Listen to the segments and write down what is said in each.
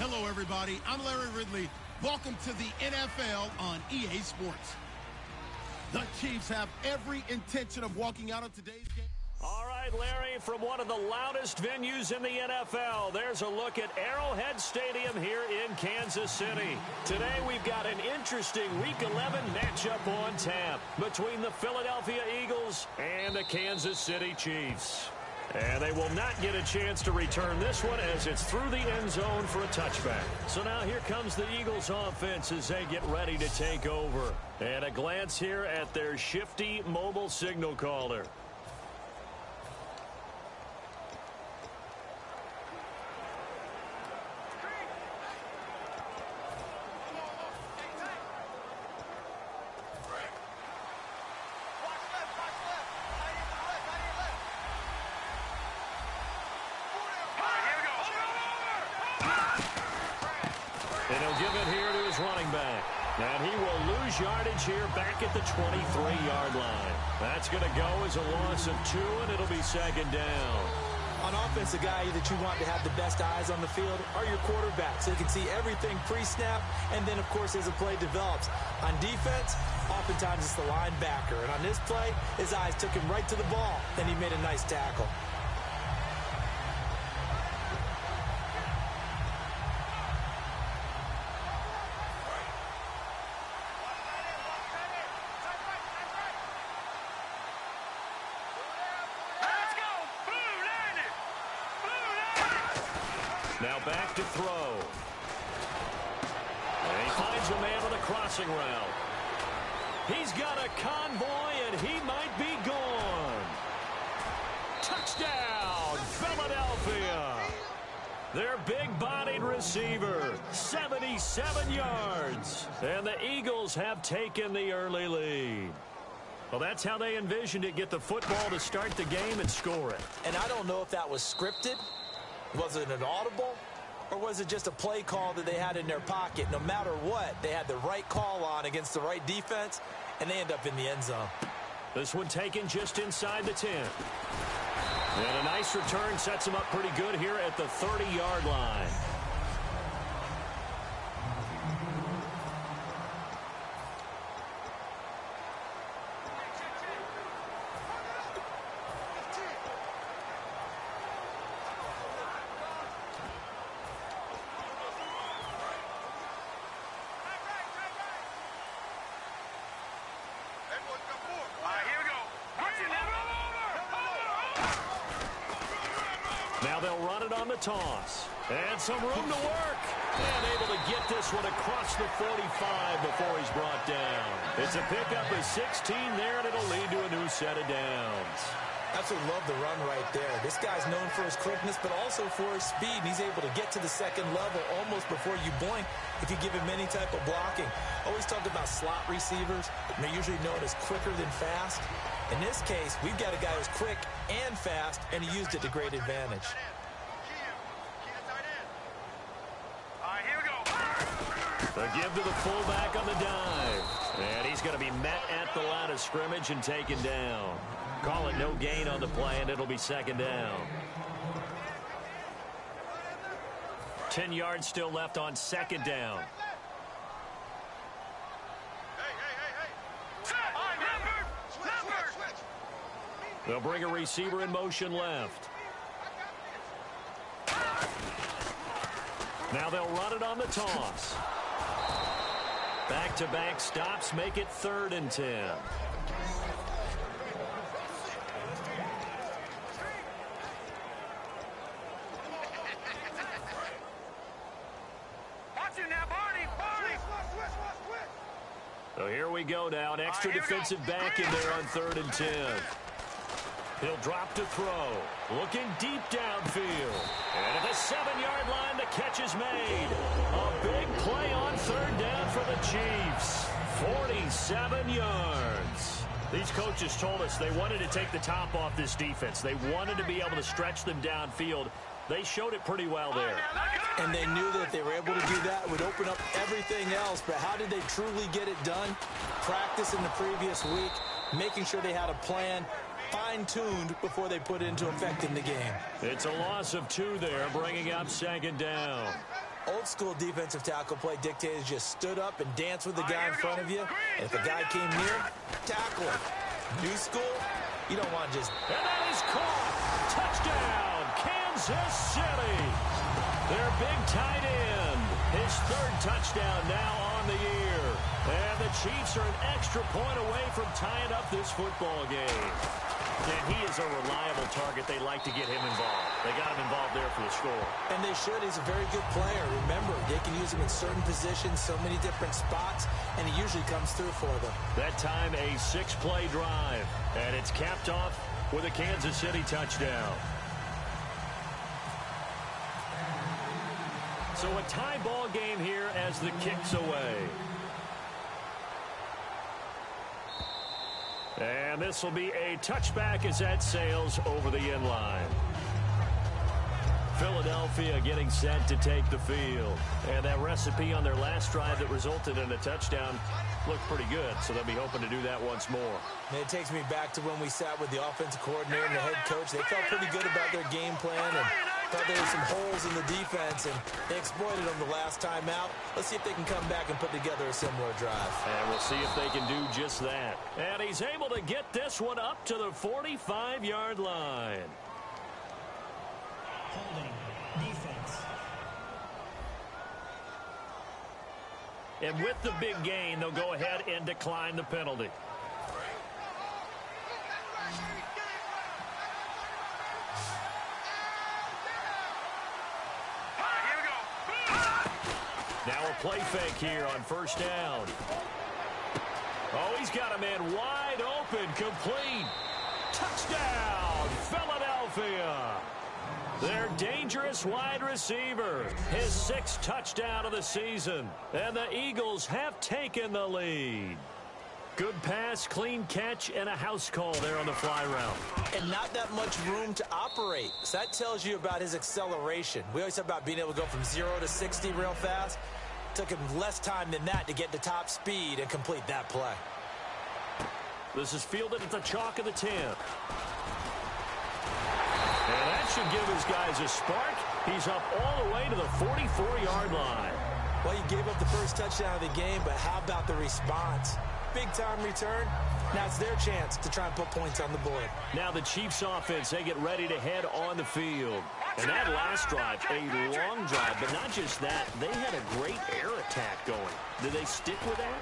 Hello, everybody. I'm Larry Ridley. Welcome to the NFL on EA Sports. The Chiefs have every intention of walking out of today's game. All right, Larry, from one of the loudest venues in the NFL, there's a look at Arrowhead Stadium here in Kansas City. Today, we've got an interesting Week 11 matchup on tap between the Philadelphia Eagles and the Kansas City Chiefs. And they will not get a chance to return this one as it's through the end zone for a touchback. So now here comes the Eagles offense as they get ready to take over. And a glance here at their shifty mobile signal caller. And he'll give it here to his running back. And he will lose yardage here back at the 23-yard line. That's going to go as a loss of 2, and it'll be second down. On offense, the guy that you want to have the best eyes on the field are your quarterbacks. So you can see everything pre-snap, and then, of course, as the play develops. On defense, oftentimes it's the linebacker. And on this play, his eyes took him right to the ball, and he made a nice tackle. Now back to throw. And he finds a man on a crossing route. He's got a convoy, and he might be gone. Touchdown, Philadelphia. Their big-bodied receiver, 77 yards. And the Eagles have taken the early lead. Well, that's how they envisioned it, get the football to start the game and score it. And I don't know if that was scripted. Was it an audible, or was it just a play call that they had in their pocket? No matter what, they had the right call on against the right defense, and they end up in the end zone. This one taken just inside the 10. And a nice return sets him up pretty good here at the 30-yard line. Now they'll run it on the toss. And some room to work. And able to get this one across the 45 before he's brought down. It's a pickup of 16 there, and it'll lead to a new set of downs. Absolutely love the run right there. This guy's known for his quickness, but also for his speed. He's able to get to the second level almost before you blink if you give him any type of blocking. Always talk about slot receivers. They're usually known as quicker than fast. In this case, we've got a guy who's quick and fast, and he used it to great advantage. The give to the fullback on the dive. And he's going to be met at the line of scrimmage and taken down. Call it no gain on the play, and it'll be second down. 10 yards still left on second down. They'll bring a receiver in motion left. Now they'll run it on the toss. Back-to-back stops make it 3rd and 10. So here we go now. An extra defensive back in there on 3rd and 10. He'll drop to throw. Looking deep downfield. And at the 7-yard line, the catch is made. A big play on 3rd down for the Chiefs. 47 yards. These coaches told us they wanted to take the top off this defense. They wanted to be able to stretch them downfield. They showed it pretty well there. And they knew that if they were able to do that, it would open up everything else. But how did they truly get it done? Practice in the previous week, making sure they had a plan, fine-tuned before they put it into effect in the game. It's a loss of 2 there, bringing up second down. Old school defensive tackle play dictated just stood up and danced with the guy in front of you. And if a guy came near, tackle him. New school, you don't want to just... And that is caught. Touchdown, Kansas City. Their big tight end. His third touchdown now on the year. And the Chiefs are an extra point away from tying up this football game. And he is a reliable target. They like to get him involved. They got him involved there for the score. And they should. He's a very good player. Remember, they can use him in certain positions, so many different spots, and he usually comes through for them. That time, a 6-play drive. And it's capped off with a Kansas City touchdown. So a tie ball game here as the kick's away. And this will be a touchback as that sails over the end line. Philadelphia getting set to take the field. And that recipe on their last drive that resulted in a touchdown looked pretty good, so they'll be hoping to do that once more. And it takes me back to when we sat with the offensive coordinator and the head coach. They felt pretty good about their game plan and thought there were some holes in the defense, and they exploited them the last time out. Let's see if they can come back and put together a similar drive. And we'll see if they can do just that. And he's able to get this one up to the 45-yard line. Holding defense. And with the big gain, they'll go ahead and decline the penalty. Now a play fake here on first down. Oh, he's got a man wide open, complete. Touchdown, Philadelphia. Their dangerous wide receiver, his 6th touchdown of the season. And the Eagles have taken the lead. Good pass, clean catch, and a house call there on the fly route. And not that much room to operate. So that tells you about his acceleration. We always talk about being able to go from 0 to 60 real fast. Took him less time than that to get to top speed and complete that play. This is fielded at the chalk of the 10. And that should give his guys a spark. He's up all the way to the 44-yard line. Well, he gave up the first touchdown of the game, but how about the response? Big-time return. Now it's their chance to try and put points on the board. Now the Chiefs offense, they get ready to head on the field. And that last drive, a long drive, but not just that. They had a great air attack going. Did they stick with that?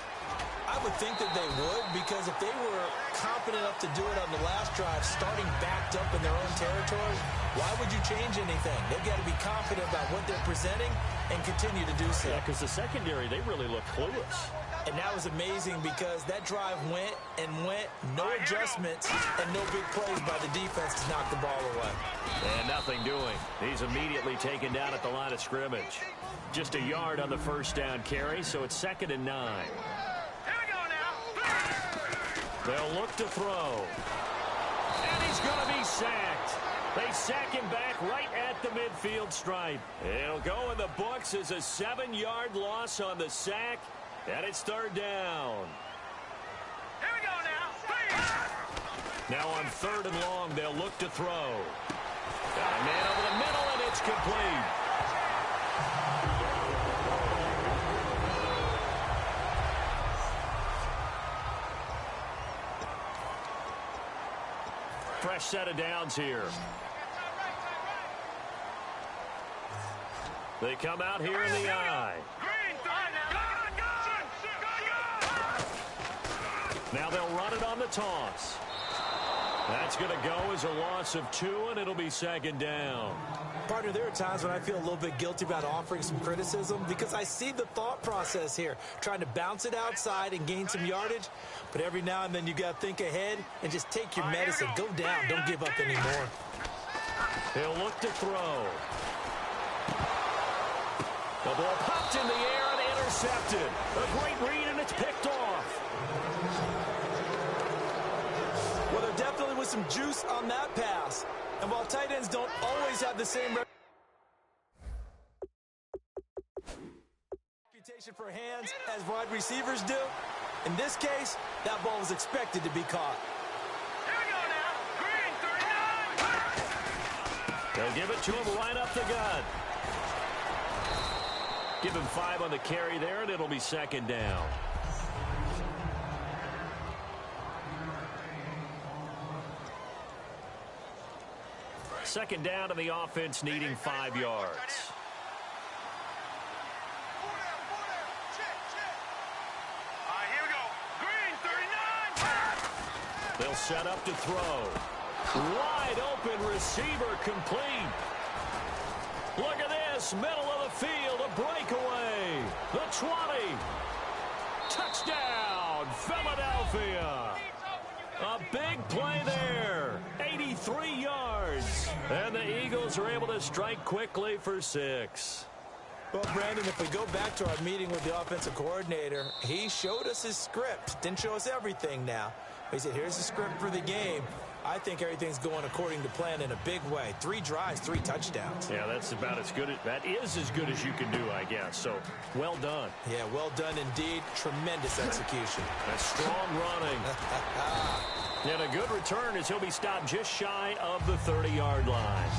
I would think that they would, because if they were confident enough to do it on the last drive, starting backed up in their own territory, why would you change anything? They've got to be confident about what they're presenting and continue to do so. Yeah, because the secondary, they really look clueless. And that was amazing because that drive went and went, no adjustments, and no big plays by the defense to knock the ball away. And nothing doing. He's immediately taken down at the line of scrimmage. Just a yard on the first down carry, so it's 2nd and 9. They'll look to throw. And he's going to be sacked. They sack him back right at the midfield stripe. It'll go in the books as a 7-yard loss on the sack. And it's 3rd down. Here we go now. Now on 3rd and long, they'll look to throw. Got a man over the middle, and it's complete. Fresh set of downs here. They come out here in the eye. Now they'll run it on the toss. That's going to go as a loss of 2, and it'll be 2nd down. Partner, there are times when I feel a little bit guilty about offering some criticism because I see the thought process here, trying to bounce it outside and gain some yardage. But every now and then you got to think ahead and just take your medicine. Go down. Don't give up anymore. He'll look to throw. The ball popped in the air and intercepted. A great read, and it's picked off. Well, there definitely was some juice on that pass. And while tight ends don't always have the same reputation for hands as wide receivers do, in this case, that ball was expected to be caught. Here we go now. Green 39. They'll give it to him right up the gut. Give him 5 on the carry there, and it'll be second down. Second down to the offense, needing 5 yards. Here we go. Green, 39. They'll set up to throw. Wide open receiver complete. Look at this, middle of the field, a breakaway. The 20. Touchdown, Philadelphia. A big play there. 83 yards. And the Eagles are able to strike quickly for 6. Well, Brandon, if we go back to our meeting with the offensive coordinator, he showed us his script. Didn't show us everything now. He said, here's the script for the game. I think everything's going according to plan in a big way. 3 drives, 3 touchdowns. Yeah, that's about as good. That is as good as you can do, I guess. So, well done. Yeah, well done indeed. Tremendous execution. A strong running. And a good return as he'll be stopped just shy of the 30-yard line.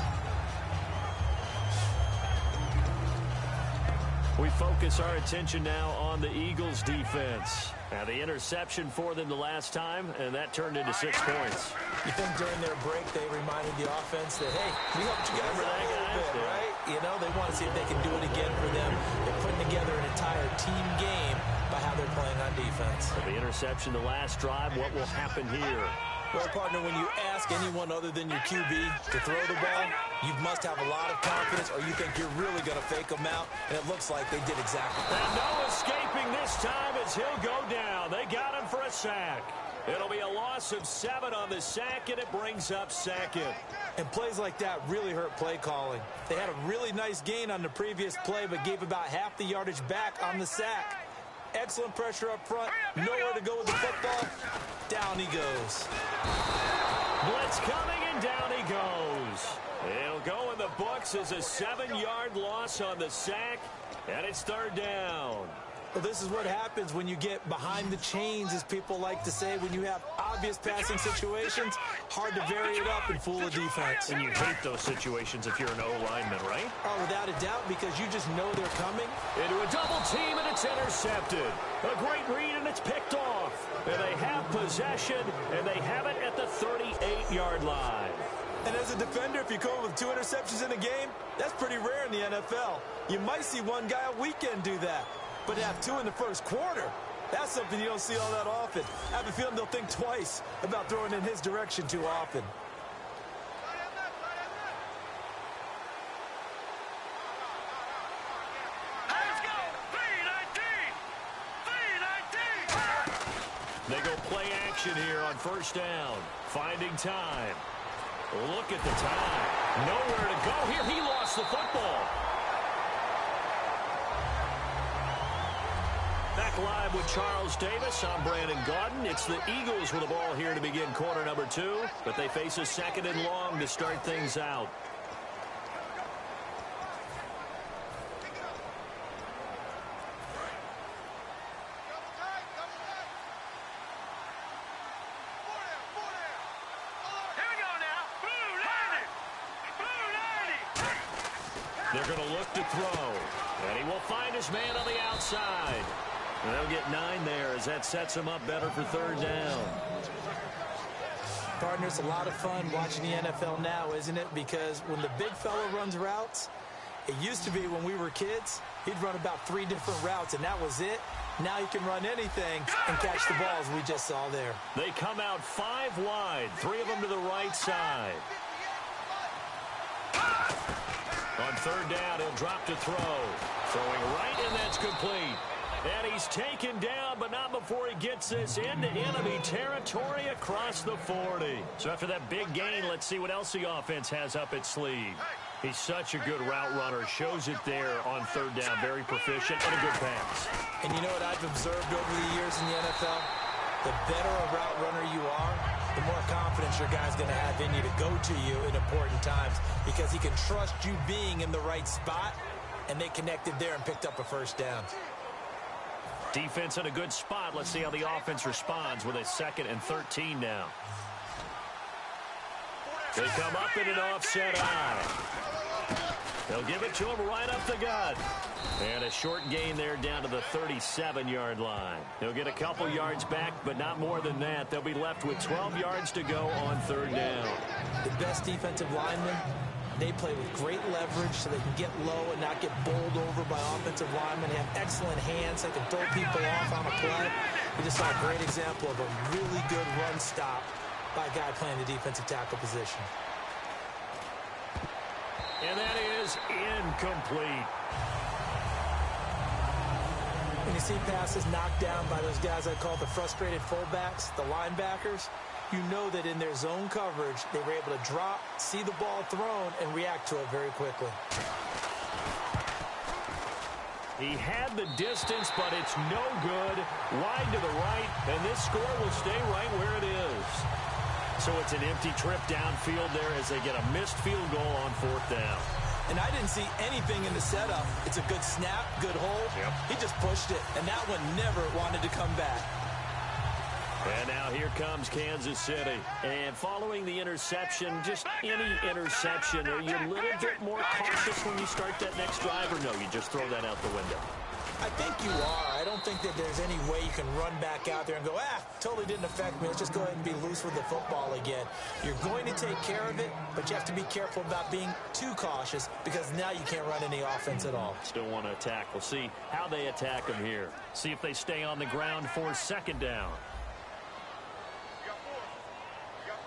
We focus our attention now on the Eagles' defense. Now, the interception for them the last time, and that turned into 6 points. You think during their break they reminded the offense that, hey, we helped you guys out a little bit, right? You know, they want to see if they can do it again for them. They're putting together an entire team game by how they're playing on defense. So the interception the last drive, what will happen here? Well, partner, when you ask anyone other than your QB to throw the ball, you must have a lot of confidence, or you think you're really going to fake them out, and it looks like they did exactly that. And no escaping this time as he'll go down. They got him for a sack. It'll be a loss of 7 on the sack, and it brings up second. And plays like that really hurt play calling. They had a really nice gain on the previous play, but gave about half the yardage back on the sack. Excellent pressure up front. Nowhere to go with the football. Down he goes. Blitz coming, and down he goes. It'll go in the books as a 7-yard loss on the sack, and it's 3rd down. Well, this is what happens when you get behind the chains, as people like to say. When you have obvious passing situations, hard to vary it up and fool a defense. And you hate those situations if you're an O-lineman, right? Oh, without a doubt, because you just know they're coming. Into a double team, and it's intercepted. A great read, and it's picked off. And they have possession, and they have it at the 38-yard line. And as a defender, if you come with 2 interceptions in a game, that's pretty rare in the NFL. You might see one guy a weekend do that. But to have 2 in the first quarter, that's something you don't see all that often. I have a feeling they'll think twice about throwing in his direction too often. Let's go. 3-19. 3-19. They go play action here on 1st down. Finding time. Look at the time. Nowhere to go here. He lost the football. Back live with Charles Davis. I'm Brandon Gaudin. It's the Eagles with the ball here to begin quarter number 2, but they face a 2nd and long to start things out. Here we go now. Blue 90. Blue 90. They're going to look to throw, and he will find his man on the outside. And they'll get 9 there as that sets him up better for 3rd down. Partner, it's a lot of fun watching the NFL now, isn't it? Because when the big fella runs routes, it used to be when we were kids, he'd run about 3 different routes, and that was it. Now he can run anything and catch the balls we just saw there. They come out 5 wide, 3 of them to the right side. On 3rd down, he'll drop to throw. Throwing right, and that's complete. And he's taken down, but not before he gets this into enemy territory across the 40. So after that big gain, let's see what else the offense has up its sleeve. He's such a good route runner. Shows it there on 3rd down. Very proficient and a good pass. And you know what I've observed over the years in the NFL? The better a route runner you are, the more confidence your guy's going to have in you to go to you in important times, because he can trust you being in the right spot, and they connected there and picked up a 1st down. Defense in a good spot. Let's see how the offense responds with a 2nd and 13 now. They come up in an offset eye. They'll give it to him right up the gut. And a short gain there down to the 37-yard line. He'll get a couple yards back, but not more than that. They'll be left with 12 yards to go on third down. The best defensive linemen, they play with great leverage so they can get low and not get bowled over by offensive linemen. They have excellent hands. They can throw people off on a play. We just saw a great example of a really good run stop by a guy playing the defensive tackle position. And that is incomplete. When you see passes knocked down by those guys I call the frustrated fullbacks, the linebackers, you know that in their zone coverage, they were able to drop, see the ball thrown, and react to it very quickly. He had the distance, but it's no good. Wide to the right, and this score will stay right where it is. So it's an empty trip downfield there as they get a missed field goal on fourth down. And I didn't see anything in the setup. It's a good snap, good hold. Yep. He just pushed it, and that one never wanted to come back. And now here comes Kansas City. And following the interception, just any interception, are you a little bit more cautious when you start that next drive, or no, you just throw that out the window? I think you are. I don't think that there's any way you can run back out there and go, totally didn't affect me. Let's just go ahead and be loose with the football again. You're going to take care of it, but you have to be careful about being too cautious because now you can't run any offense at all. Still want to attack. We'll see how they attack them here. See if they stay on the ground for second down.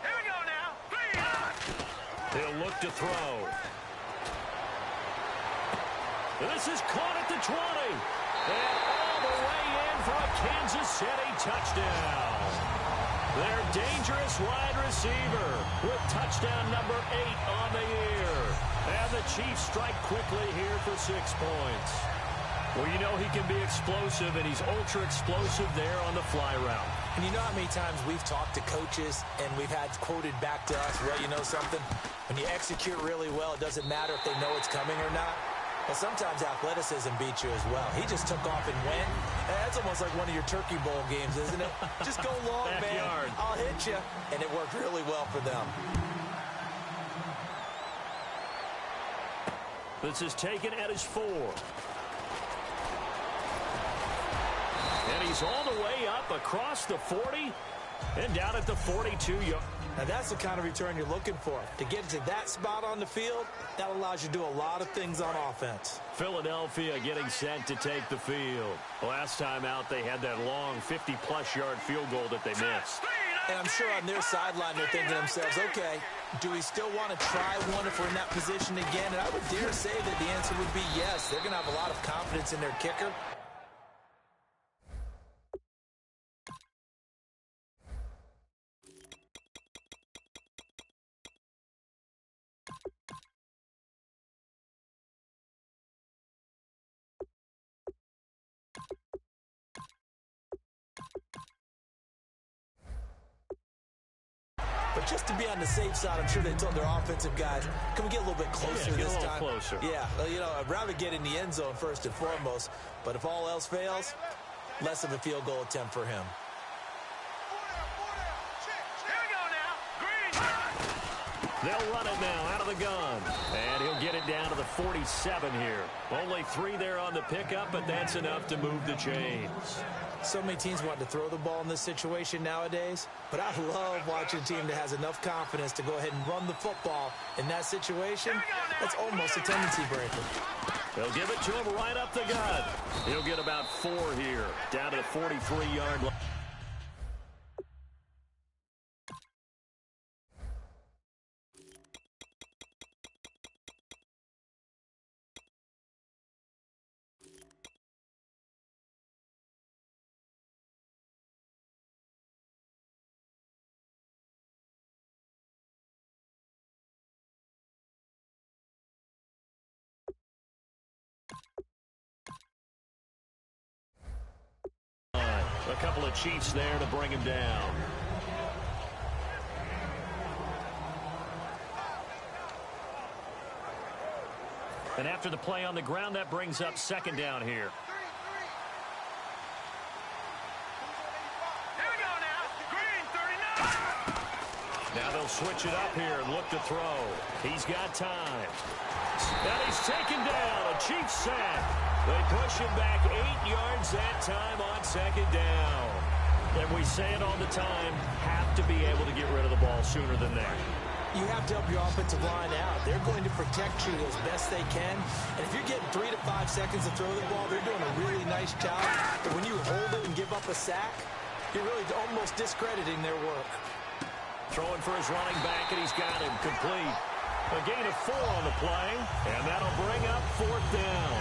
Here we go now. He'll look to throw. This is caught at the 20. And all the way in for a Kansas City touchdown. Their dangerous wide receiver with touchdown number 8 on the year. And the Chiefs strike quickly here for 6 points. Well, you know he can be explosive, and he's ultra-explosive there on the fly route. And you know how many times we've talked to coaches and we've had quoted back to us, well, you know something? When you execute really well, it doesn't matter if they know it's coming or not. Well, sometimes athleticism beats you as well. He just took off and went. That's almost like one of your Turkey Bowl games, isn't it? Just go long, man. I'll hit you. And it worked really well for them. This is taken at his 4. And he's all the way up across the 40 and down at the 42-yard. Now, that's the kind of return you're looking for. To get to that spot on the field, that allows you to do a lot of things on offense. Philadelphia getting set to take the field. Last time out, they had that long 50-plus yard field goal that they missed. And I'm sure on their sideline, they're thinking to themselves, okay, do we still want to try one if we're in that position again? And I would dare say that the answer would be yes. They're going to have a lot of confidence in their kicker. But just to be on the safe side, I'm sure they told their offensive guys, can we get a little bit closer this time? Closer. Yeah, well, you know, I'd rather get in the end zone first and foremost. But if all else fails, less of a field goal attempt for him. Here we go now. Green. They'll run it now out of the gun. And he'll get it down to the 47 here. Only 3 there on the pickup, but that's enough to move the chains. So many teams want to throw the ball in this situation nowadays, but I love watching a team that has enough confidence to go ahead and run the football in that situation. That's almost a tendency breaker. They'll give it to him right up the gut. He'll get about 4 here, down to the 43-yard line. A couple of Chiefs there to bring him down. And after the play on the ground, that brings up second down here. Here we go now. Green, 39. Now They'll switch it up here and look to throw. He's got time. And he's taken down. A Chiefs sack. They push him back 8 yards that time on second down. And we say it all the time, have to be able to get rid of the ball sooner than that. You have to help your offensive line out. They're going to protect you as best they can. And if you're getting 3 to 5 seconds to throw the ball, they're doing a really nice job. But when you hold it and give up a sack, you're really almost discrediting their work. Throwing for his running back, and he's got him complete. A gain of 4 on the play, and that'll bring up 4th down.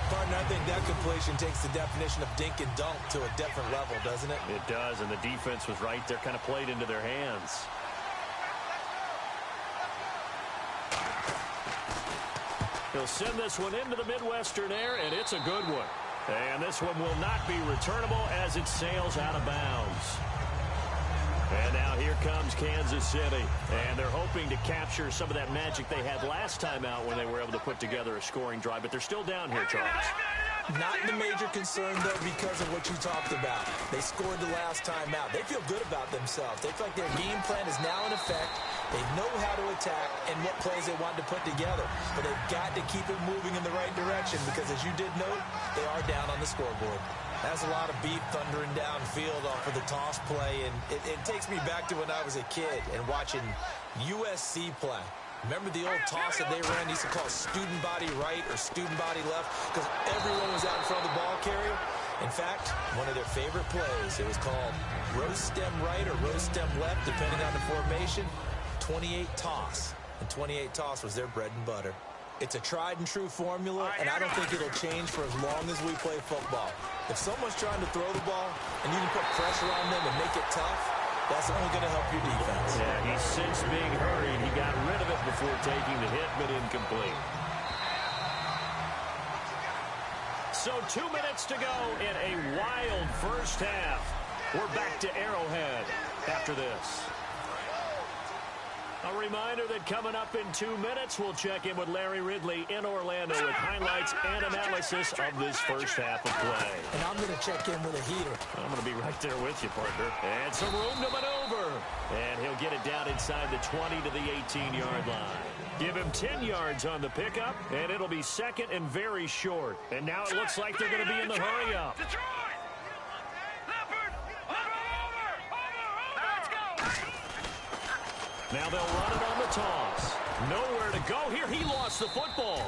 Partner, I think that completion takes the definition of dink and dunk to a different level, doesn't it? It does, and the defense was right there, kind of played into their hands. He'll send this one into the Midwestern air, and it's a good one. And this one will not be returnable as it sails out of bounds. And now here comes Kansas City. And they're hoping to capture some of that magic they had last time out when they were able to put together a scoring drive. But they're still down here, Charles. Not the major concern, though, because of what you talked about. They scored the last time out. They feel good about themselves. They feel like their game plan is now in effect. They know how to attack and what plays they want to put together. But they've got to keep it moving in the right direction because, as you did note, they are down on the scoreboard. That's a lot of beef thundering downfield off of the toss play, and it takes me back to when I was a kid and watching USC play. Remember the old toss that they ran? They used to call student body right or student body left because everyone was out in front of the ball carrier. In fact, one of their favorite plays, it was called roast stem right or roast stem left, depending on the formation, 28 toss. And 28 toss was their bread and butter. It's a tried and true formula, and I don't think it'll change for as long as we play football. If someone's trying to throw the ball and you can put pressure on them and make it tough, that's only going to help your defense. Yeah, he's since being hurried. He got rid of it before taking the hit, but incomplete. So 2 minutes to go in a wild first half. We're back to Arrowhead after this. A reminder that coming up in 2 minutes, we'll check in with Larry Ridley in Orlando with highlights and analysis of this first half of play. And I'm going to check in with a heater. I'm going to be right there with you, partner. And some room to maneuver. And he'll get it down inside the 20 to the 18-yard line. Give him 10 yards on the pickup, and it'll be second and very short. And now it looks like they're going to be in the hurry-up. Now they'll run it on the toss. Nowhere to go here. He lost the football.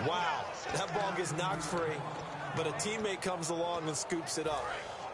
Wow, that ball gets knocked free, but a teammate comes along and scoops it up.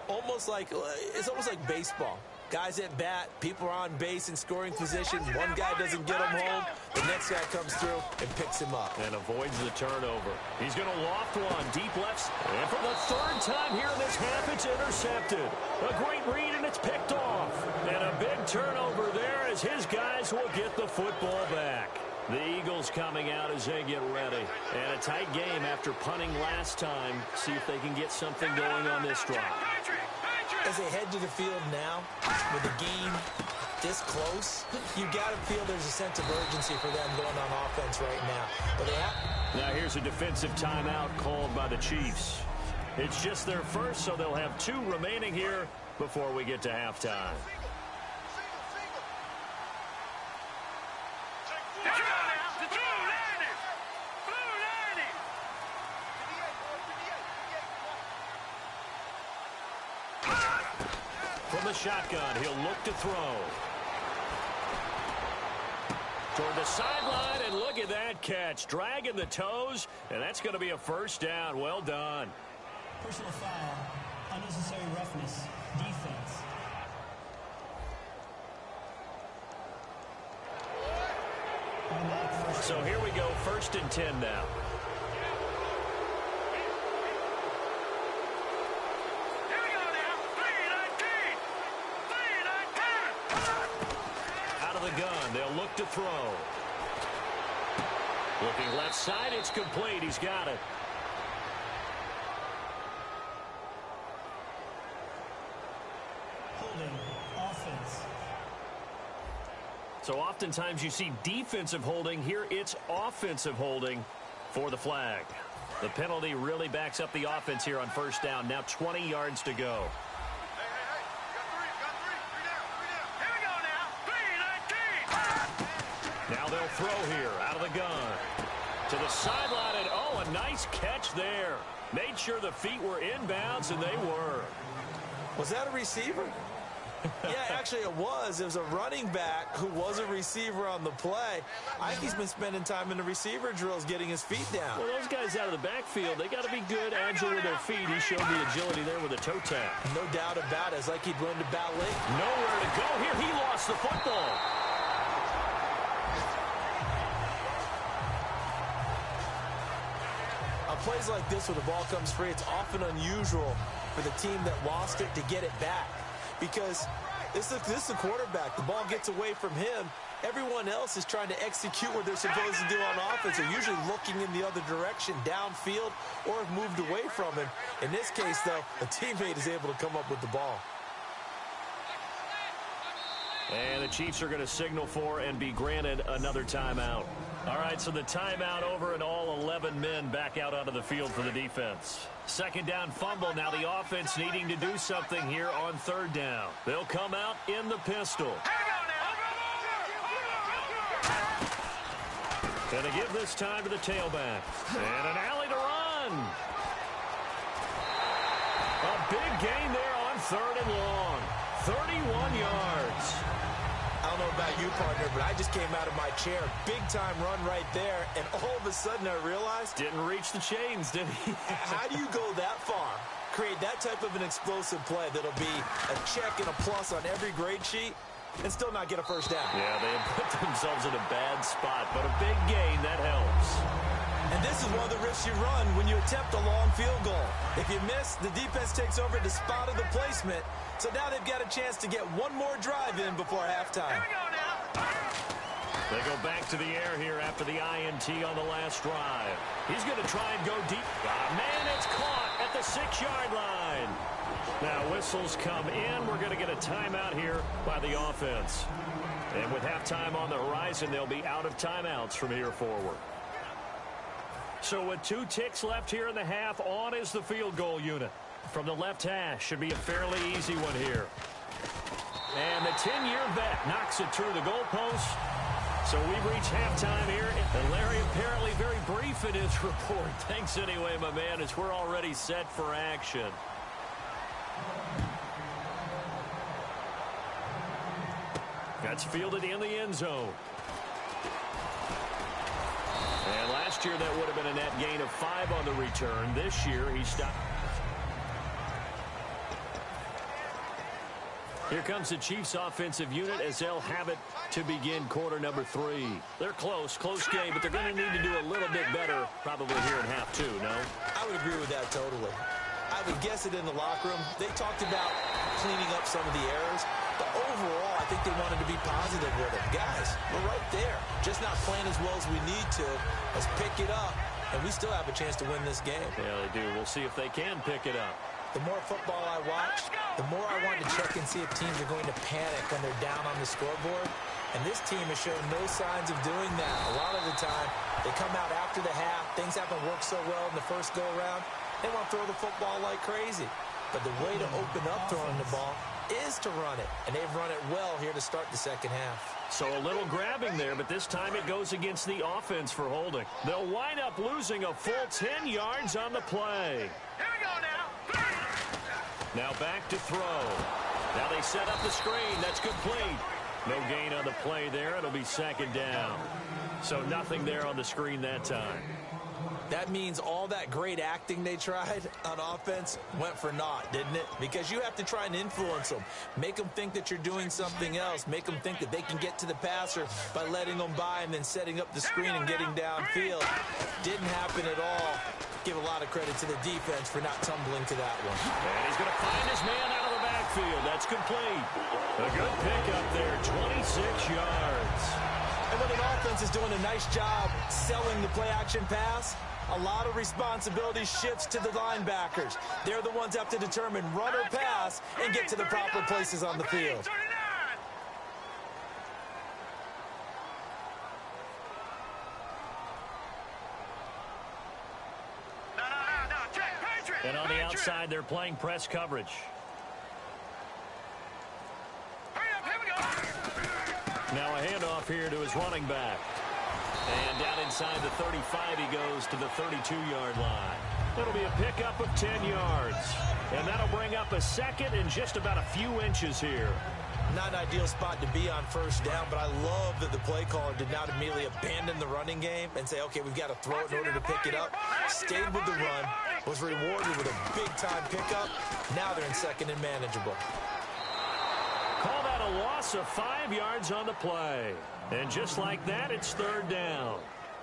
It's almost like baseball. Guys at bat, people are on base in scoring position. One guy doesn't get him home. The next guy comes through and picks him up. And avoids the turnover. He's going to loft one. Deep left. And for the third time here in this half, it's intercepted. A great read, and it's picked off. And a big turnover there as his guys will get the football back. The Eagles coming out as they get ready. And a tight game after punting last time. See if they can get something going on this drive. As they head to the field now, with the game this close, you got to feel there's a sense of urgency for them going on offense right now. But now here's a defensive timeout called by the Chiefs. It's just their first, so they'll have 2 remaining here before we get to halftime. From the shotgun, he'll look to throw. Toward the sideline, and look at that catch. Dragging the toes, and that's going to be a first down. Well done. Personal foul, unnecessary roughness, defense. So here we go, 1st and 10 now. They'll look to throw. Looking left side, it's complete. He's got it. Holding, offense. So oftentimes you see defensive holding. Here it's offensive holding for the flag. The penalty really backs up the offense here on first down. Now 20 yards to go. throw here out of the gun. To the sideline, and oh, a nice catch there. Made sure the feet were inbounds, and they were. Was that a receiver? Yeah, actually it was. It was a running back who was a receiver on the play. I think he's been spending time in the receiver drills getting his feet down. Well, those guys out of the backfield, they got to be good, agile with their feet. He showed the agility there with a toe tap. No doubt about it. It's like he'd learned to ballet. Nowhere to go here. He lost the football. On plays like this where the ball comes free, it's often unusual for the team that lost it to get it back. Because this is the quarterback. The ball gets away from him. Everyone else is trying to execute what they're supposed to do on offense. They're usually looking in the other direction, downfield, or have moved away from him. In this case, though, a teammate is able to come up with the ball. And the Chiefs are going to signal for and be granted another timeout. All right, so the timeout over and all 11 men back out onto the field for the defense. Second down fumble. Now the offense needing to do something here on third down. They'll come out in the pistol. Going to give this time to the tailback. And an alley to run. A big gain there on third and long. 31 yards. I don't know about you, partner, but I just came out of my chair. Big-time run right there, and all of a sudden I realized... Didn't reach the chains, did he? How do you go that far? Create that type of an explosive play that'll be a check and a plus on every grade sheet and still not get a first down. Yeah, they have put themselves in a bad spot, but a big gain, that helps. And this is one of the risks you run when you attempt a long field goal. If you miss, the defense takes over the spot of the placement. So now they've got a chance to get one more drive in before halftime. They go back to the air here after the INT on the last drive. He's going to try and go deep. Man, it's caught at the 6-yard line. Now whistles come in. We're going to get a timeout here by the offense. And with halftime on the horizon, they'll be out of timeouts from here forward. So with 2 ticks left here in the half, on is the field goal unit. From the left hash, should be a fairly easy one here. And the 10-year vet knocks it through the goalpost. So we've reached halftime here. And Larry apparently very brief in his report. Thanks anyway, my man, as we're already set for action. That's fielded in the end zone. And last year that would have been a net gain of 5 on the return. This year he stopped. Here comes the Chiefs offensive unit as they'll have it to begin quarter number 3. They're close game, but they're going to need to do a little bit better probably here in half 2, no? I would agree with that totally. I would guess it in the locker room. They talked about cleaning up some of the errors, but overall I think they wanted to be positive with it. Guys, we're right there. Just not playing as well as we need to. Let's pick it up, and we still have a chance to win this game. Yeah, they do. We'll see if they can pick it up. The more football I watch, the more I want to check and see if teams are going to panic when they're down on the scoreboard. And this team has shown no signs of doing that. A lot of the time, they come out after the half. Things haven't worked so well in the first go-around. They want to throw the football like crazy. But the way to open up throwing the ball is to run it. And they've run it well here to start the second half. So a little grabbing there, but this time it goes against the offense for holding. They'll wind up losing a full 10 yards on the play. Here we go now. Now back to throw. Now they set up the screen. That's complete. No gain on the play there. It'll be second down. So nothing there on the screen that time. That means all that great acting they tried on offense went for naught, didn't it? Because you have to try and influence them. Make them think that you're doing something else. Make them think that they can get to the passer by letting them by and then setting up the screen and getting downfield. Didn't happen at all. Give a lot of credit to the defense for not tumbling to that one. And he's going to find his man out of the backfield. That's complete. A good pickup there, 26 yards. And when an offense is doing a nice job selling the play-action pass, a lot of responsibility shifts to the linebackers. They're the ones that have to determine run or pass and get to the proper places on the field. And on the outside, they're playing press coverage. Hurry up, here we go. Now a handoff here to his running back. inside the 35, he goes to the 32-yard line. It'll be a pickup of 10 yards. And that'll bring up a second and just about a few inches here. Not an ideal spot to be on first down, but I love that the play caller did not immediately abandon the running game and say, okay, we've got to throw it in order to pick it up. Stayed with the run, was rewarded with a big-time pickup. Now they're in second and manageable. Call that a loss of 5 yards on the play. And just like that, it's third down.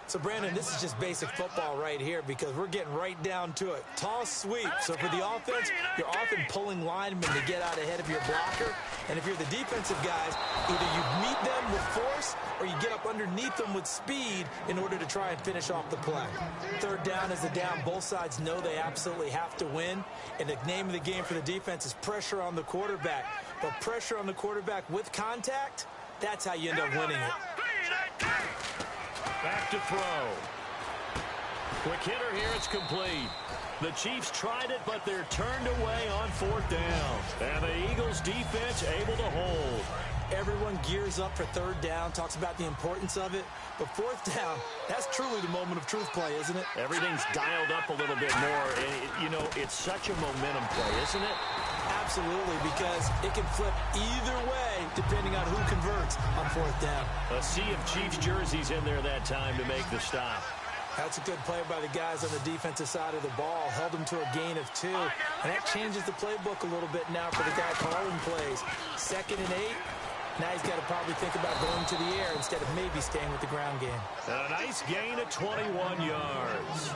So, Brandon, this is just basic football right here because we're getting right down to it. Toss sweep. So for the offense, you're often pulling linemen to get out ahead of your blocker. And if you're the defensive guys, either you meet them with force or you get up underneath them with speed in order to try and finish off the play. Third down is the down. Both sides know they absolutely have to win. And the name of the game for the defense is pressure on the quarterback. But pressure on the quarterback with contact, that's how you end up winning it. Back to throw. Quick hitter here, it's complete. The Chiefs tried it, but they're turned away on fourth down. And the Eagles defense able to hold. Everyone gears up for third down, talks about the importance of it. But fourth down, that's truly the moment of truth play, isn't it? Everything's dialed up a little bit more. And, you know, it's such a momentum play, isn't it? Absolutely, because it can flip either way depending on who converts on fourth down. A sea of Chiefs jerseys in there that time to make the stop. That's a good play by the guys on the defensive side of the ball. Held them to a gain of 2. And that changes the playbook a little bit now for the guy calling plays. 2nd and 8. Now he's got to probably think about going to the air instead of maybe staying with the ground game. A nice gain of 21 yards.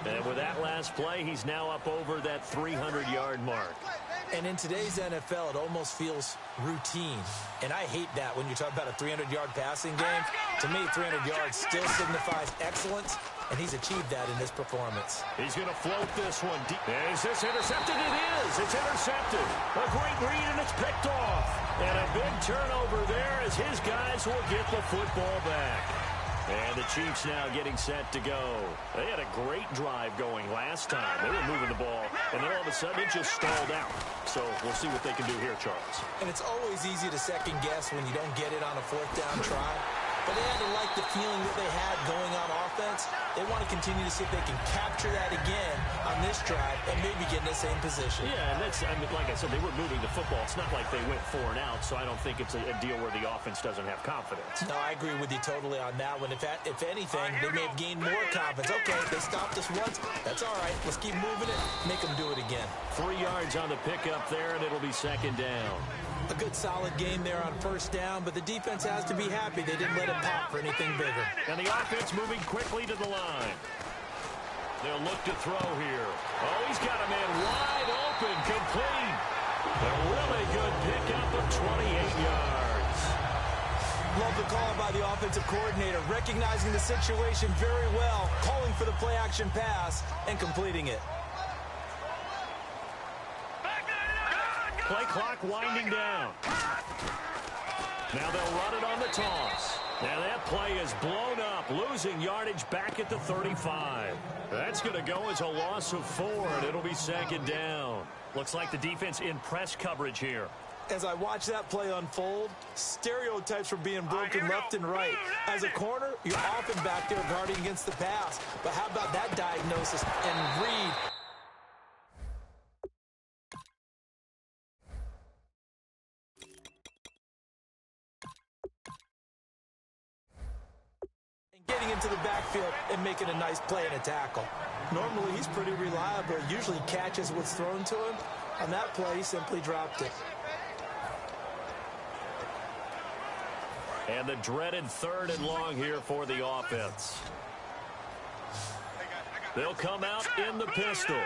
And with that last play, he's now up over that 300-yard mark. And in today's NFL, it almost feels routine. And I hate that when you talk about a 300-yard passing game. To me, 300 yards still signifies excellence, and he's achieved that in this performance. He's going to float this one deep. Is this intercepted? It is. It's intercepted. A great read, and it's picked off. And a big turnover there as his guys will get the football back. And the Chiefs now getting set to go. They had a great drive going last time. They were moving the ball, and then all of a sudden it just stalled out. So we'll see what they can do here, Charles. And it's always easy to second guess when you don't get it on a fourth down try. But they had to like the feeling that they had going on offense. They want to continue to see if they can capture that again on this drive and maybe get in the same position. Yeah, and that's, I mean, like I said, they were moving the football. It's not like they went 4 and out, so I don't think it's a deal where the offense doesn't have confidence. No, I agree with you totally on that one. If anything, they may have gained more confidence. Okay, they stopped us once. That's all right. Let's keep moving it. Make them do it again. 3 yards on the pickup there, and it'll be second down. A good solid game there on first down, but the defense has to be happy they didn't let it pop for anything bigger. And the offense moving quickly to the line. They'll look to throw here. Oh, he's got a man wide open, complete. A really good pickup of 28 yards. Love the call by the offensive coordinator, recognizing the situation very well, calling for the play-action pass, and completing it. Play clock winding down. Now they'll run it on the toss. Now that play is blown up, losing yardage back at the 35. That's going to go as a loss of 4, and it'll be second down. Looks like the defense in press coverage here. As I watch that play unfold, stereotypes were being broken left and right. As a corner, you're often back there guarding against the pass. But how about that diagnosis and read? Getting into the backfield and making a nice play and a tackle. Normally, he's pretty reliable. Usually catches what's thrown to him. On that play, he simply dropped it. And the dreaded 3rd and long here for the offense. They'll come out in the pistol.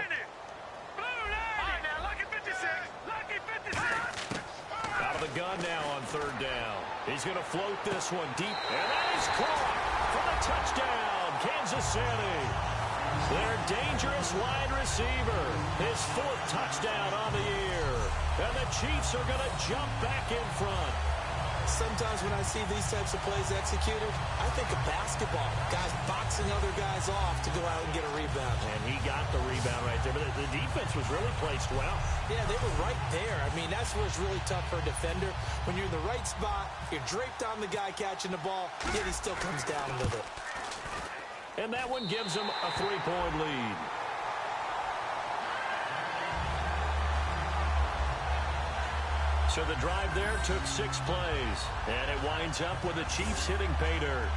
Out of the gun now on 3rd down. He's going to float this one deep. And that is caught for the touchdown, Kansas City. Their dangerous wide receiver. His 4th touchdown on the year. And the Chiefs are going to jump back in front. Sometimes when I see these types of plays executed, I think of basketball. Guys boxing other guys off to go out and get a rebound. And he got the rebound right there. But the defense was really placed well. Yeah, they were right there. I mean, that's where it's really tough for a defender. When you're in the right spot, you're draped on the guy catching the ball, yet he still comes down with it. And that one gives them a 3-point lead. So the drive there took 6 plays. And it winds up with the Chiefs hitting pay dirt.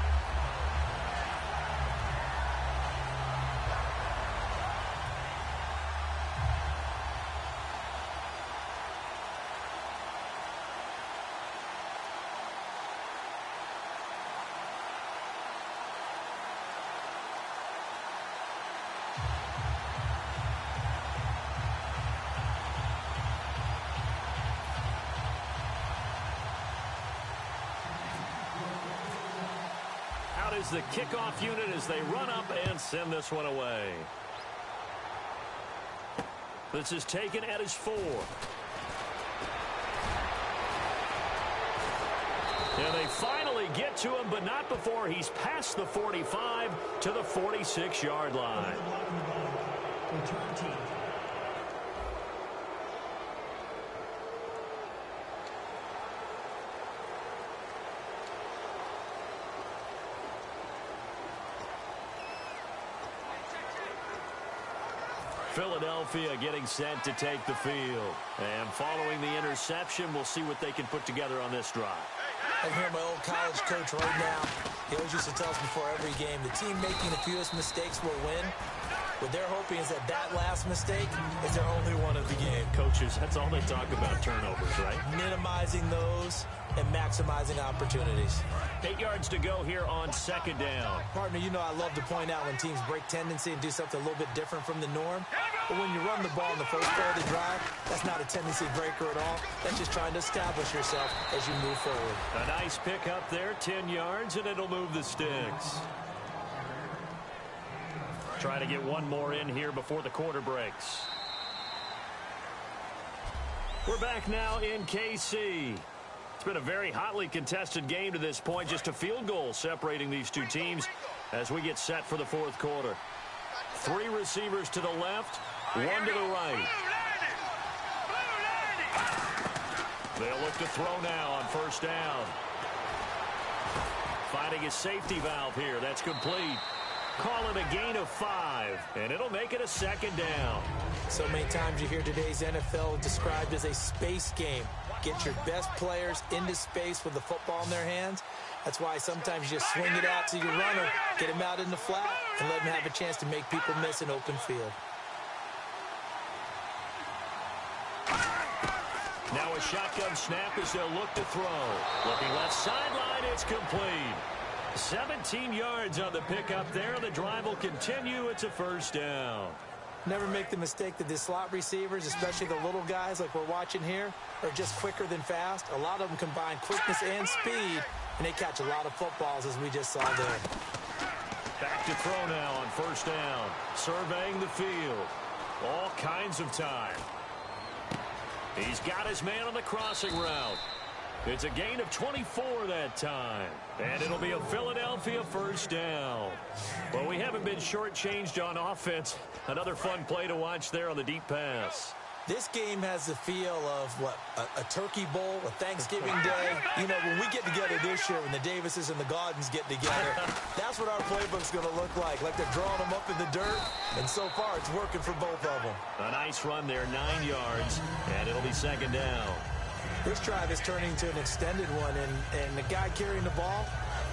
Is the kickoff unit as they run up and send this one away. This is taken at his 4. And they finally get to him, but not before he's past the 45 to the 46-yard line. Return team. Philadelphia getting set to take the field. And following the interception, we'll see what they can put together on this drive. I hear my old college coach right now. He always used to tell us before every game, the team making the fewest mistakes will win. What they're hoping is that last mistake is their only one of the game. Coaches, that's all they talk about, turnovers, right? Minimizing those and maximizing opportunities. 8 yards to go here on 2nd down. Partner, you know I love to point out when teams break tendency and do something a little bit different from the norm. But when you run the ball in the first play of the drive, that's not a tendency breaker at all. That's just trying to establish yourself as you move forward. A nice pick up there, 10 yards, and it'll move the sticks. Try to get one more in here before the quarter breaks. We're back now in KC. It's been a very hotly contested game to this point. Just a field goal separating these two teams as we get set for the 4th quarter. 3 receivers to the left, 1 to the right. They'll look to throw now on 1st down. Finding a safety valve here. That's complete. Call it a gain of 5, and it'll make it a 2nd down. So many times you hear today's NFL described as a space game. Get your best players into space with the football in their hands. That's why sometimes you just swing it out to your runner, get him out in the flat, and let him have a chance to make people miss an open field. Now a shotgun snap as they'll look to throw. Looking left sideline, it's complete. 17 yards on the pickup there. The drive will continue. It's a 1st down. Never make the mistake that the slot receivers, especially the little guys like we're watching here, are just quicker than fast. A lot of them combine quickness and speed, and they catch a lot of footballs, as we just saw there. Back to throw now on 1st down. Surveying the field. All kinds of time. He's got his man on the crossing route. It's a gain of 24 that time. And it'll be a Philadelphia 1st down. Well, we haven't been shortchanged on offense. Another fun play to watch there on the deep pass. This game has the feel of, what, a turkey bowl, a Thanksgiving day. You know, when we get together this year, when the Davises and the Gaudens get together, that's what our playbook's going to look like they're drawing them up in the dirt, and so far it's working for both of them. A nice run there, 9 yards, and it'll be 2nd down. This drive is turning to an extended one, and the guy carrying the ball,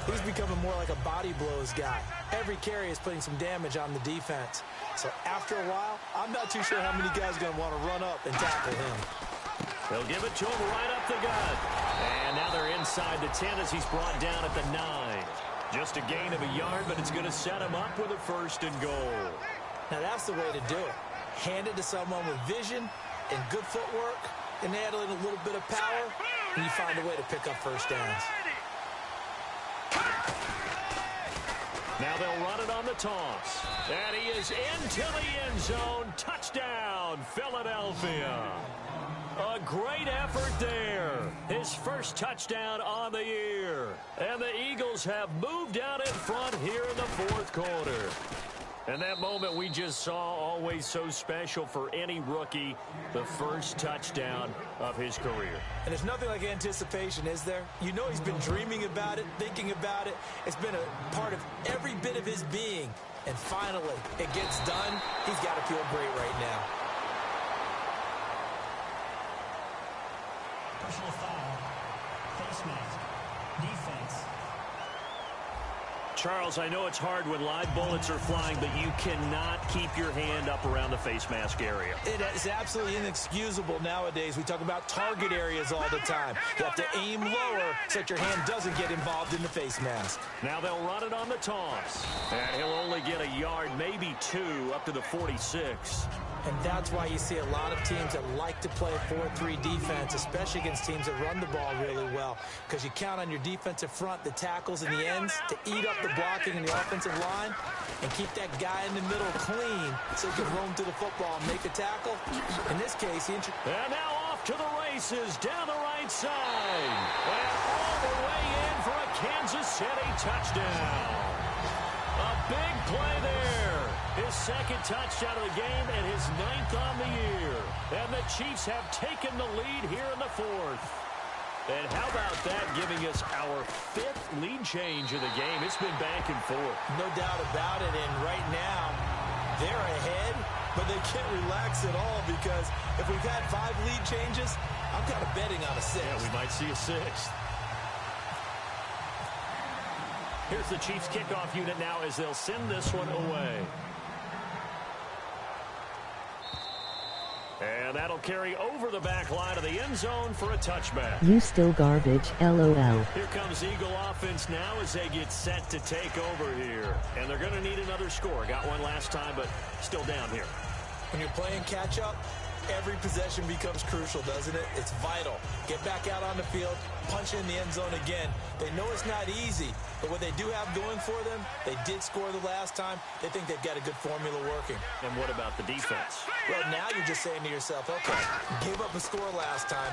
he's becoming more like a body blows guy. Every carry is putting some damage on the defense. So after a while, I'm not too sure how many guys are going to want to run up and tackle him. They'll give it to him right up the gut. And now they're inside the 10 as he's brought down at the 9. Just a gain of a yard, but it's going to set him up with a 1st and goal. Now that's the way to do it. Hand it to someone with vision and good footwork, and add in a little bit of power, and you find a way to pick up 1st downs. Now they'll run it on the toss. And he is into the end zone. Touchdown, Philadelphia. A great effort there. His 1st touchdown on the year. And the Eagles have moved out in front here in the 4th quarter. And that moment we just saw, always so special for any rookie, the 1st touchdown of his career. And there's nothing like anticipation, is there? You know he's been dreaming about it, thinking about it. It's been a part of every bit bit of his being. And finally, it gets done. He's got to feel great right now. Personal foul. Face mask. Defense. Charles, I know it's hard when live bullets are flying, but you cannot keep your hand up around the face mask area. It is absolutely inexcusable nowadays. We talk about target areas all the time. You have to aim lower so that your hand doesn't get involved in the face mask. Now they'll run it on the toss. And he'll only get a yard, maybe 2, up to the 46. And that's why you see a lot of teams that like to play a 4-3 defense, especially against teams that run the ball really well, because you count on your defensive front, the tackles and the ends, to eat up the blocking in the offensive line and keep that guy in the middle clean so he can roam to the football and make a tackle. In this case, and now off to the races down the right side. And all the way in for a Kansas City touchdown. A big play there. His second touchdown of the game and his 9th on the year. And the Chiefs have taken the lead here in the 4th. And how about that, giving us our 5th lead change of the game? It's been back and forth. No doubt about it. And right now, they're ahead, but they can't relax at all because if we've had 5 lead changes, I'm kind of betting on a 6th. Yeah, we might see a 6th. Here's the Chiefs kickoff unit now as they'll send this one away. And that'll carry over the back line of the end zone for a touchback. You still garbage, LOL. Here comes Eagle offense now as they get set to take over here. And they're going to need another score. Got one last time, but still down here. When you're playing catch-up, every possession becomes crucial, doesn't it? It's vital. Get back out on the field, punch in the end zone again. They know it's not easy, but what they do have going for them, they did score the last time. They think they've got a good formula working. And what about the defense? Right now, you're just saying to yourself, okay, give up a score last time.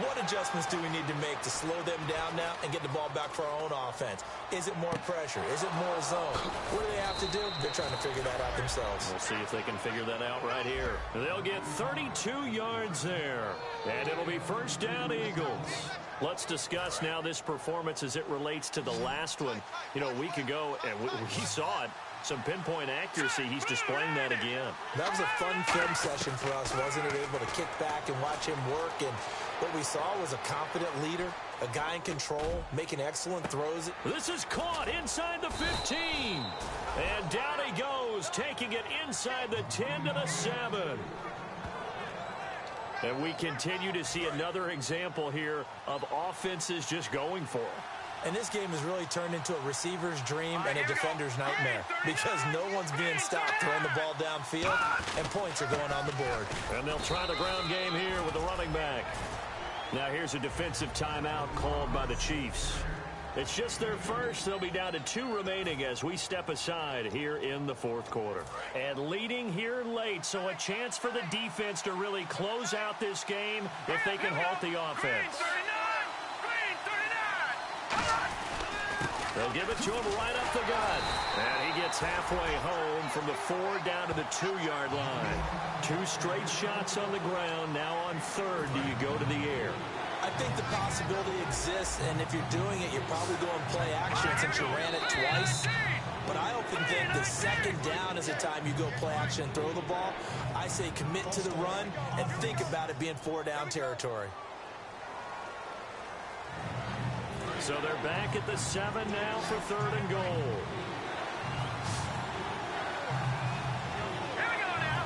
What adjustments do we need to make to slow them down now and get the ball back for our own offense? Is it more pressure? Is it more zone? What do they have to do? They're trying to figure that out themselves. We'll see if they can figure that out right here. They'll get 32 yards there, and it'll be first down Eagles. Let's discuss now this performance as it relates to the last one. You know, a week ago, and we saw it. Some pinpoint accuracy. He's displaying that again. That was a fun film session for us, wasn't it? Able to kick back and watch him work. And what we saw was a confident leader, a guy in control, making excellent throws. This is caught inside the 15. And down he goes, taking it inside the 10 to the 7. And we continue to see another example here of offenses just going for it. And this game has really turned into a receiver's dream and a defender's nightmare because no one's being stopped throwing the ball downfield, and points are going on the board. And they'll try the ground game here with the running back. Now here's a defensive timeout called by the Chiefs. It's just their first. They'll be down to 2 remaining as we step aside here in the 4th quarter. And leading here late, so a chance for the defense to really close out this game if they can halt the offense. They'll give it to him right up the gut. And he gets halfway home from the 4 down to the 2-yard line. 2 straight shots on the ground. Now on 3rd, do you go to the air? I think the possibility exists, and if you're doing it, you're probably going play action since you ran it twice. But I often think the 2nd down is the time you go play action and throw the ball. I say commit to the run and think about it being 4-down territory. So they're back at the 7 now for 3rd and goal. Here we go now.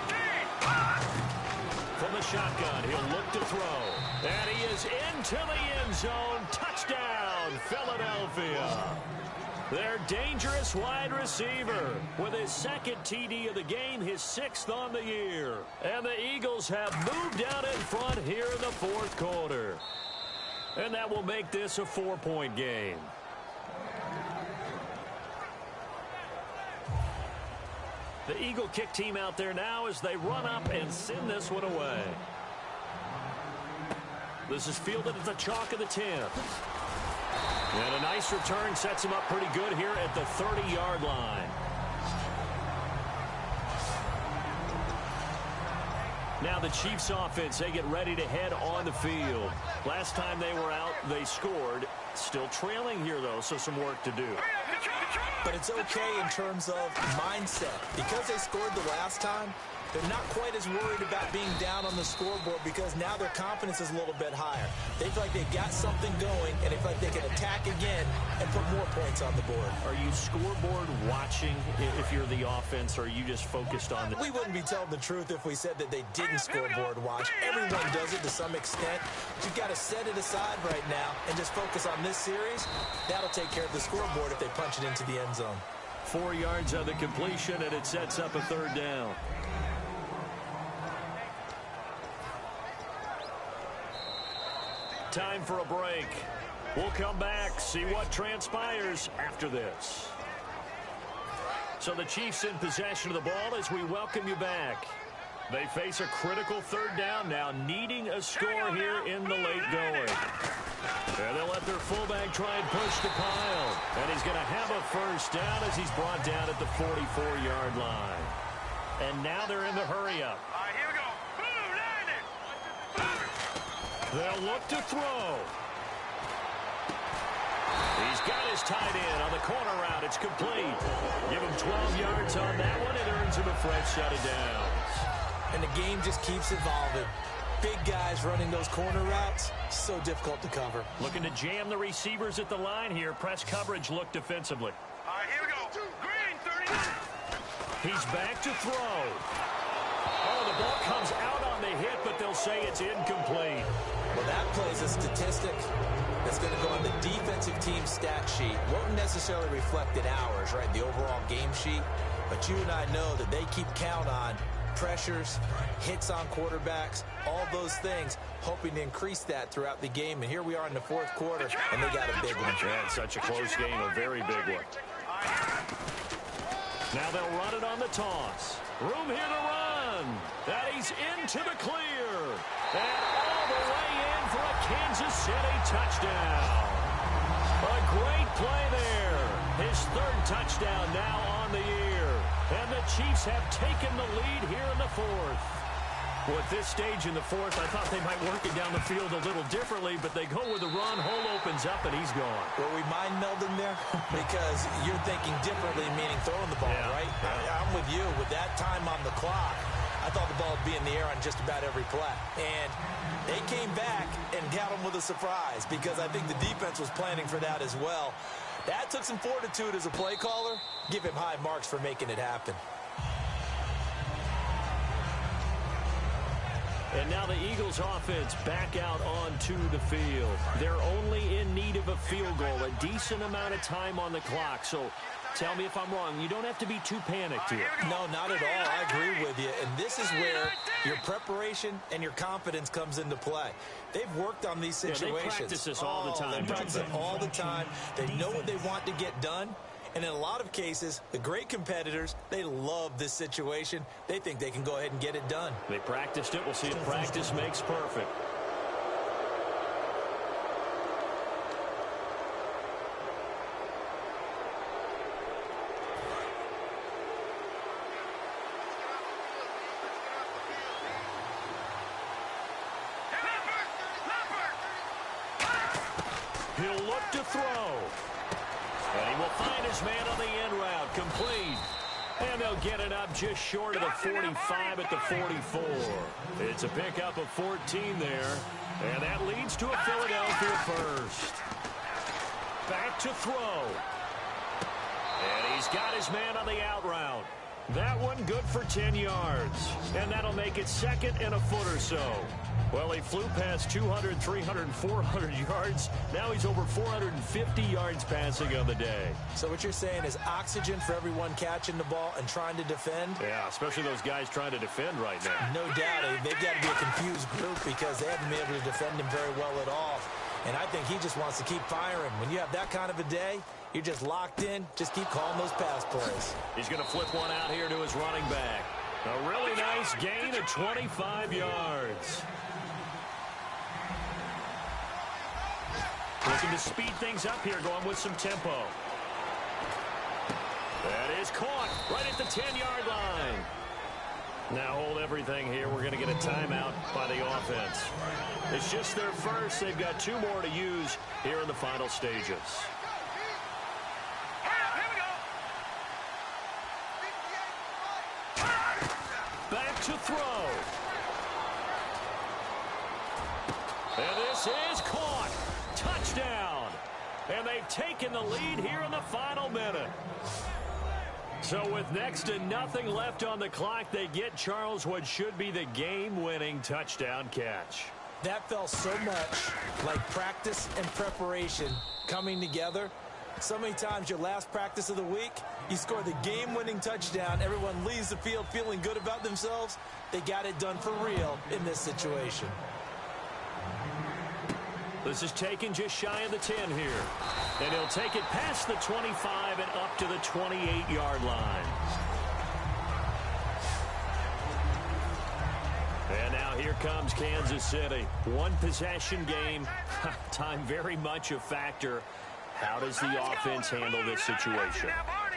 3-19. From the shotgun, he'll look to throw. And he is into the end zone. Touchdown, Philadelphia. Their dangerous wide receiver with his 2nd TD of the game, his 6th on the year. And the Eagles have moved out in front here in the 4th quarter. And that will make this a 4-point game. The Eagle kick team out there now as they run up and send this one away. This is fielded at the chalk of the 10. And a nice return sets him up pretty good here at the 30-yard line. Now the Chiefs offense, they get ready to head on the field. Last time they were out, they scored. Still trailing here, though, so some work to do. But it's okay in terms of mindset. Because they scored the last time, they're not quite as worried about being down on the scoreboard because now their confidence is a little bit higher. They feel like they've got something going, and they feel like they can attack again and put more points on the board. Are you scoreboard watching if you're the offense, or are you just focused on the... We wouldn't be telling the truth if we said that they didn't scoreboard watch. Everyone does it to some extent. But you've got to set it aside right now and just focus on this series. That'll take care of the scoreboard if they punch it into the end zone. 4 yards on the completion, and it sets up a third down. Time for a break. We'll come back, see what transpires after this. So the Chiefs in possession of the ball as we welcome you back. They face a critical third down now, needing a score here in the late going. And they'll let their fullback try and push the pile. And he's going to have a first down as he's brought down at the 44-yard line. And now they're in the hurry-up. All right, here we go. Boom, landed. They'll look to throw. He's got his tight end on the corner route. It's complete. Give him 12 yards on that one. It earns him a fresh set of downs. And the game just keeps evolving. Big guys running those corner routes, so difficult to cover. Looking to jam the receivers at the line here. Press coverage look defensively. All right, here we go. Green, 39. He's back to throw. Oh, the ball comes out on the hit, but they'll say it's incomplete. Well, that plays a statistic that's going to go on the defensive team stat sheet. Won't necessarily reflect in ours, right, the overall game sheet. But you and I know that they keep count on pressures, hits on quarterbacks, all those things, hoping to increase that throughout the game. And here we are in the fourth quarter, and they got a big one. Yeah, it's such a close game, a very big one. Now they'll run it on the toss. Room here to run. That he's into the clear. And all the way in for a Kansas City touchdown. A great play there. His third touchdown now on the year. And the Chiefs have taken the lead here in the fourth. Well, at this stage in the fourth, I thought they might work it down the field a little differently, but they go with the run. Hole opens up, and he's gone. Were we mind melding there? Because you're thinking differently, meaning throwing the ball, right? I'm with you. With that time on the clock, I thought the ball would be in the air on just about every play. And they came back and got them with a surprise because I think the defense was planning for that as well. That took some fortitude as a play caller. Give him high marks for making it happen. And now the Eagles offense back out onto the field. They're only in need of a field goal, a decent amount of time on the clock. So tell me if I'm wrong. You don't have to be too panicked here. No, not at all. I agree with you. And this is where your preparation and your confidence comes into play. They've worked on these situations. Yeah, they practice this all the time. They practice it all the time. They know what they want to get done. And in a lot of cases, the great competitors, they love this situation. They think they can go ahead and get it done. They practiced it. We'll see if practice makes perfect. He'll look to throw. And he will find his man on the end route, complete. And they'll get it up just short of the 45 at the 44. It's a pickup of 14 there. And that leads to a Philadelphia first. Back to throw. And he's got his man on the out route. That one good for 10 yards. And that'll make it second and a foot or so. Well, he flew past 200, 300, 400 yards. Now he's over 450 yards passing on the day. So what you're saying is oxygen for everyone catching the ball and trying to defend? Yeah, especially those guys trying to defend right now. No doubt. They've got to be a confused group because they haven't been able to defend him very well at all. And I think he just wants to keep firing. When you have that kind of a day, you're just locked in. Just keep calling those pass plays. He's going to flip one out here to his running back. A really nice gain of 25 yards. Looking to speed things up here, going with some tempo. That is caught right at the 10-yard line. Now hold everything here. We're going to get a timeout by the offense. It's just their first. They've got 2 more to use here in the final stages. Here we go. to throw. And this is caught. Touchdown. And they've taken the lead here in the final minute. So with next to nothing left on the clock, they get, Charles, what should be the game-winning touchdown catch. That felt so much like practice and preparation coming together. So many times your last practice of the week, you score the game-winning touchdown. Everyone leaves the field feeling good about themselves. They got it done for real in this situation. This is taken just shy of the 10 here. And he'll take it past the 25 and up to the 28-yard line. And now here comes Kansas City. One possession game. Time very much a factor. How does the offense handle this situation?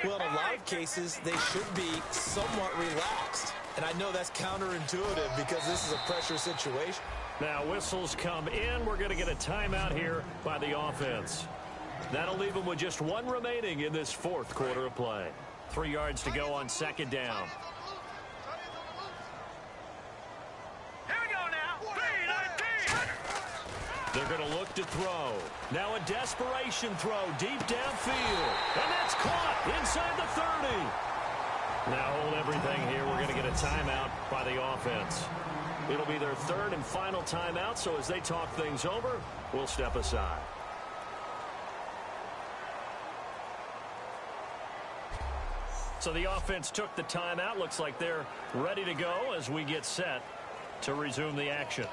Well, in a lot of cases, they should be somewhat relaxed. And I know that's counterintuitive because this is a pressure situation. Now whistles come in. We're going to get a timeout here by the offense. That'll leave them with just one remaining in this fourth quarter of play. 3 yards to go on second down. Here we go now. 3-19. They're going to look to throw. Now a desperation throw deep downfield. And that's caught inside the 30. Now hold everything here. We're going to get a timeout by the offense. It'll be their third and final timeout, so as they talk things over, we'll step aside. So the offense took the timeout. Looks like they're ready to go as we get set to resume the action.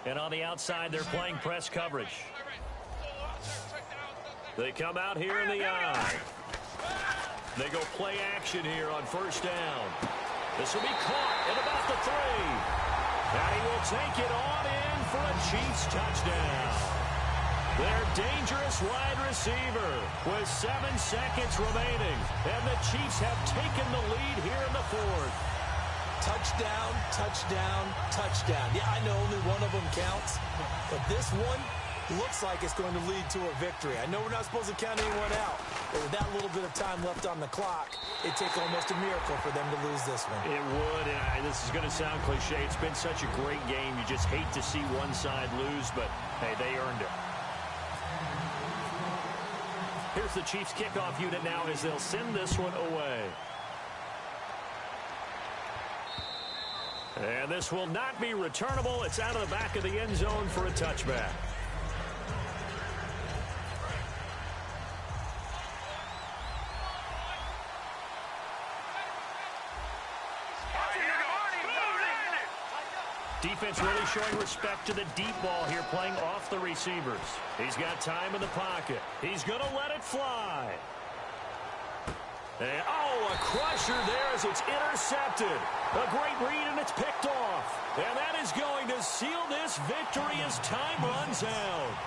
And on the outside, they're playing press coverage. They come out here in the eye. They go play action here on first down. This will be caught at about the 3. And he will take it on in for a Chiefs touchdown. Their dangerous wide receiver with 7 seconds remaining. And the Chiefs have taken the lead here in the fourth. Touchdown, touchdown, touchdown. Yeah, I know only one of them counts, but this one looks like it's going to lead to a victory. I know we're not supposed to count anyone out, but with that little bit of time left on the clock, it'd take almost a miracle for them to lose this one. It would, and this is going to sound cliche. It's been such a great game. You just hate to see one side lose, but, hey, they earned it. Here's the Chiefs kickoff unit now as they'll send this one away. And this will not be returnable. It's out of the back of the end zone for a touchback. Defense really showing respect to the deep ball here, playing off the receivers. He's got time in the pocket. He's going to let it fly. And, oh, a crusher there as it's intercepted. A great read, and it's picked off. And that is going to seal this victory as time runs out.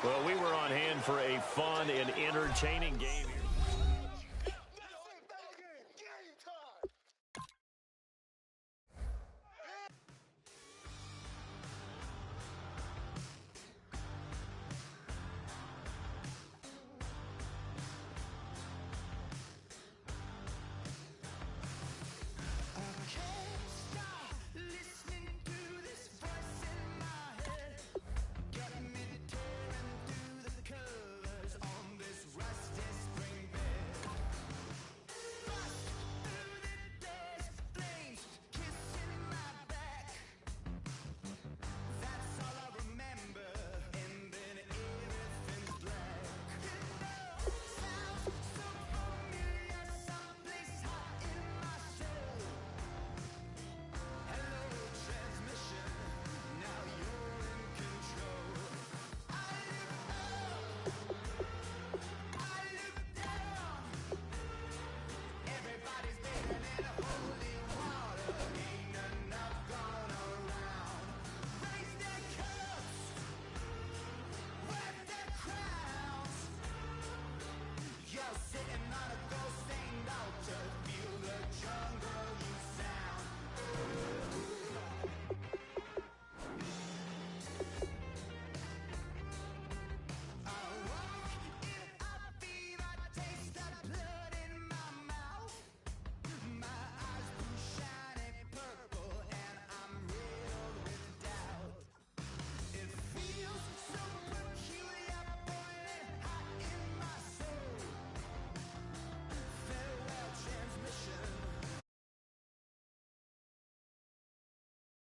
Well, we were on hand for a fun and entertaining game here.